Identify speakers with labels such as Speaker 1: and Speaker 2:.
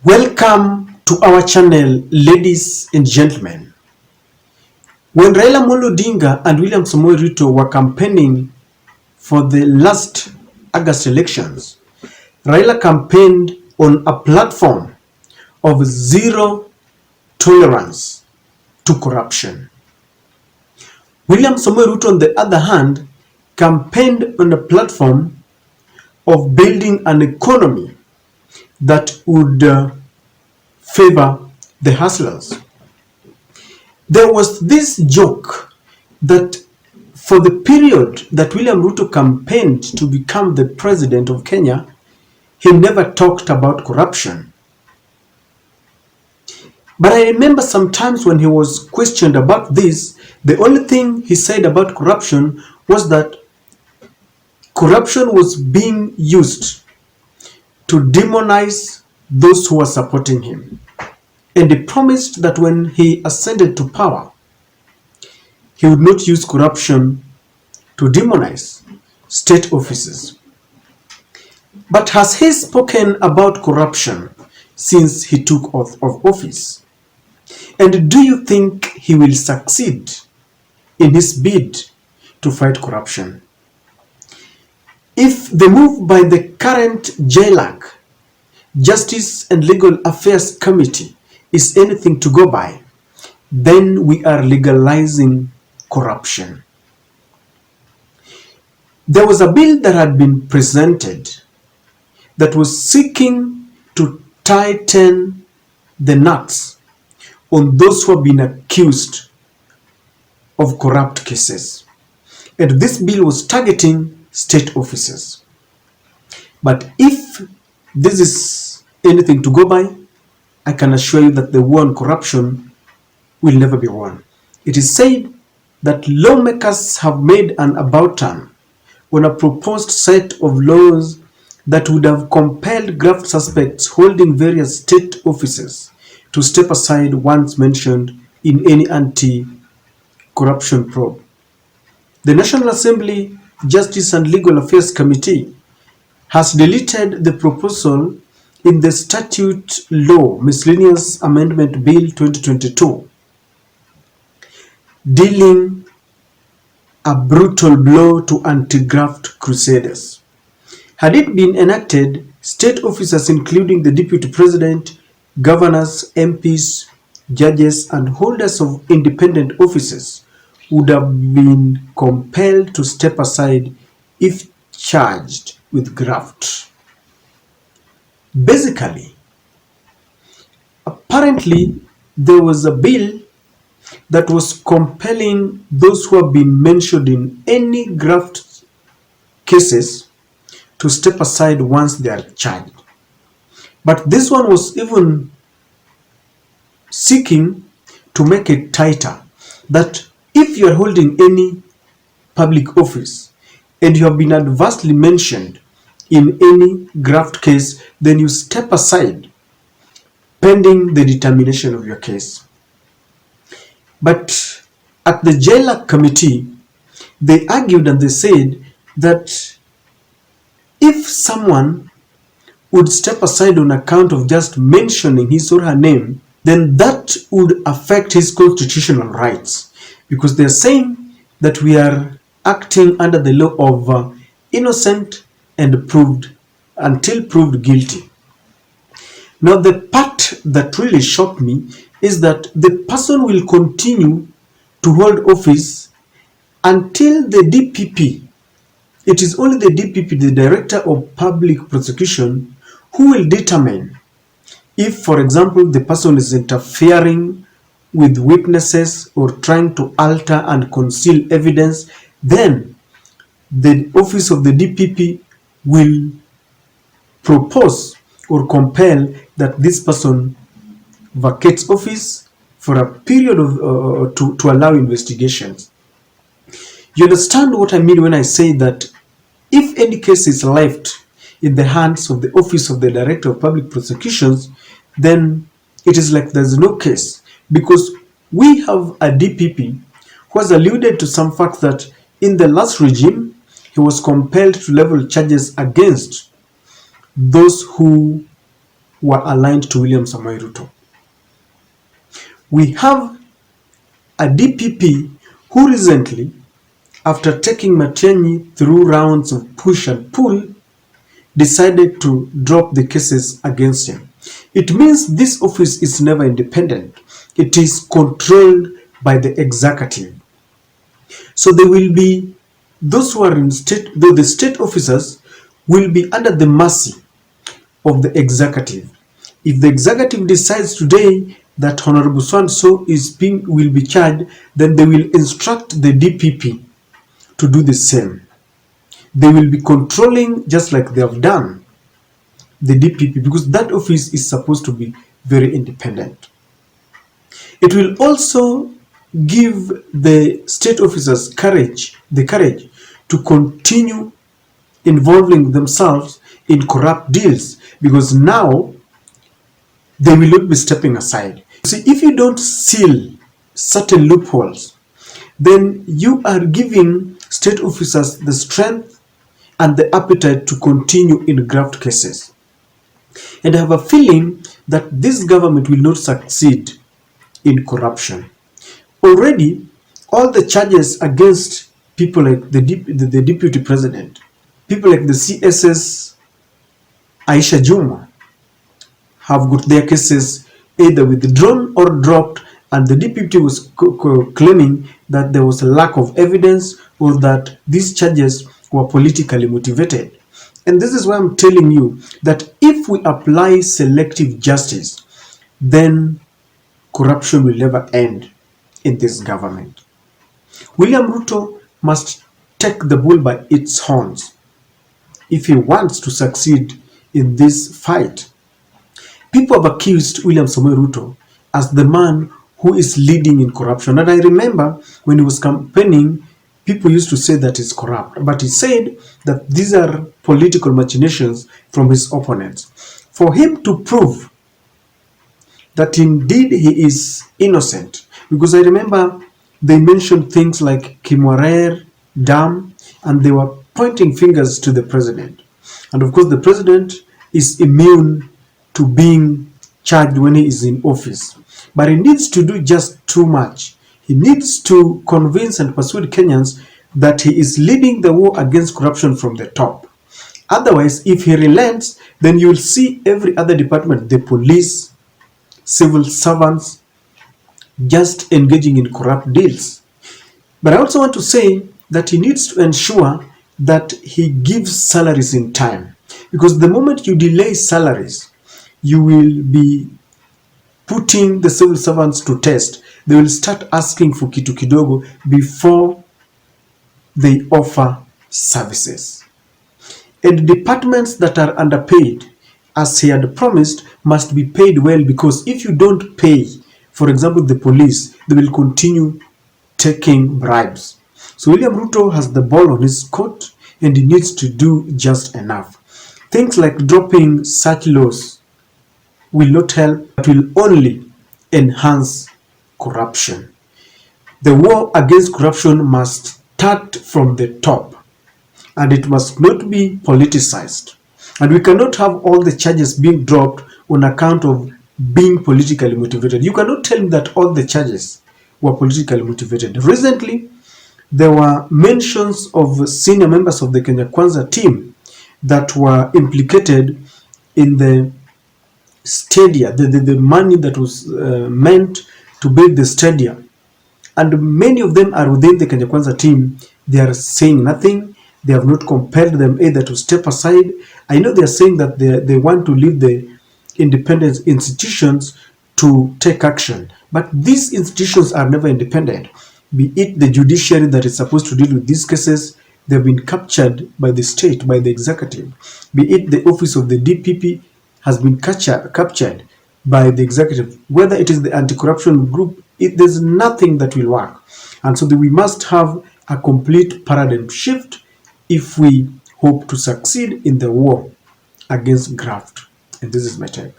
Speaker 1: Welcome to our channel, ladies and gentlemen. When Raila Amolo Odinga and William Samoei Ruto were campaigning for the last August elections, Raila campaigned on a platform of zero tolerance to corruption. William Samoei Ruto, on the other hand, campaigned on a platform of building an economy that would favor the hustlers. There was this joke that for the period that William Ruto campaigned to become the president of Kenya, he never talked about corruption. But I remember sometimes when he was questioned about this, the only thing he said about corruption was that corruption was being used to demonize those who were supporting him. And he promised that when he ascended to power, he would not use corruption to demonize state offices. But has he spoken about corruption since he took oath of office? And do you think he will succeed in his bid to fight corruption? If the move by the current JLAC, Justice and Legal Affairs Committee, is anything to go by, then we are legalizing corruption. There was a bill that had been presented that was seeking to tighten the nuts on those who have been accused of corrupt cases. And this bill was targeting state offices. But if this is anything to go by, I can assure you that the war on corruption will never be won. It is said that lawmakers have made an about turn on a proposed set of laws that would have compelled graft suspects holding various state offices to step aside once mentioned in any anti-corruption probe. The National Assembly Justice and Legal Affairs Committee has deleted the proposal in the Statute Law Miscellaneous Amendment Bill 2022, dealing a brutal blow to anti-graft crusaders. Had it been enacted, state officers including the Deputy President, governors, MPs, judges, and holders of independent offices would have been compelled to step aside if charged with graft. Basically, apparently, there was a bill that was compelling those who have been mentioned in any graft cases to step aside once they are charged. But this one was even seeking to make it tighter, that if you are holding any public office and you have been adversely mentioned in any graft case, then you step aside pending the determination of your case. But at the JLAC committee, they argued and they said that if someone would step aside on account of just mentioning his or her name, then that would affect his constitutional rights, because they're saying that we are acting under the law of innocent and proved until proved guilty. Now, the part that really shocked me is that the person will continue to hold office until the DPP. It is only the DPP, the Director of Public Prosecution, who will determine if, for example, the person is interfering with witnesses or trying to alter and conceal evidence. Then the office of the DPP will propose or compel that this person vacates office for a period of to allow investigations. You understand what I mean when I say that if any case is left in the hands of the office of the Director of Public Prosecutions, then it is like there's no case, because we have a DPP who has alluded to some fact that in the last regime he was compelled to level charges against those who were aligned to William Samoei Ruto. We have a DPP who recently, after taking Matiang'i through rounds of push and pull, decided to drop the cases against him. It means this office is never independent. It is controlled by the executive. So there will be those who are in state, though the state officers will be under the mercy of the executive. If the executive decides today that Honorable So-and-so will be charged, then they will instruct the DPP to do the same. They will be controlling just like they have done the DPP, because that office is supposed to be very independent. It will also give the state officers the courage to continue involving themselves in corrupt deals, because now they will not be stepping aside. See, if you don't seal certain loopholes, then you are giving state officers the strength and the appetite to continue in graft cases. And I have a feeling that this government will not succeed in corruption. Already, all the charges against people like the deputy president, people like the CSS Aisha Juma, have got their cases either withdrawn or dropped, and the DPP was claiming that there was a lack of evidence or that these charges were politically motivated. And this is why I'm telling you that if we apply selective justice, then corruption will never end in this government. William Ruto must take the bull by its horns if he wants to succeed in this fight. People have accused William Samoei Ruto as the man who is leading in corruption. And I remember when he was campaigning, people used to say that he's corrupt. But he said that these are political machinations from his opponents. For him to prove that indeed he is innocent, because I remember they mentioned things like Kimwarer Dam, and they were pointing fingers to the president. And of course, the president is immune to being charged when he is in office. But he needs to do just too much. He needs to convince and persuade Kenyans that he is leading the war against corruption from the top. Otherwise, if he relents, then you will see every other department, the police, civil servants, just engaging in corrupt deals. But I also want to say that he needs to ensure that he gives salaries in time. Because the moment you delay salaries, you will be putting the civil servants to test. They will start asking for kitu kidogo before they offer services. And departments that are underpaid, as he had promised, must be paid well, because if you don't pay, for example, the police, they will continue taking bribes. So William Ruto has the ball on his court, and he needs to do just enough. Things like dropping such laws will not help, but will only enhance corruption. The war against corruption must start from the top, and it must not be politicized. And we cannot have all the charges being dropped on account of being politically motivated. You cannot tell me that all the charges were politically motivated. Recently, there were mentions of senior members of the Kenya Kwanza team that were implicated in the stadia, the money that was meant to build the stadia. And many of them are within the Kenya Kwanza team. They are saying nothing. They have not compelled them either to step aside. I know they are saying that they want to leave the independent institutions to take action. But these institutions are never independent. Be it the judiciary that is supposed to deal with these cases, they have been captured by the state, by the executive. Be it the office of the DPP has been captured by the executive. Whether it is the anti-corruption group, there's nothing that will work. And so we must have a complete paradigm shift if we hope to succeed in the war against graft. And this is my take.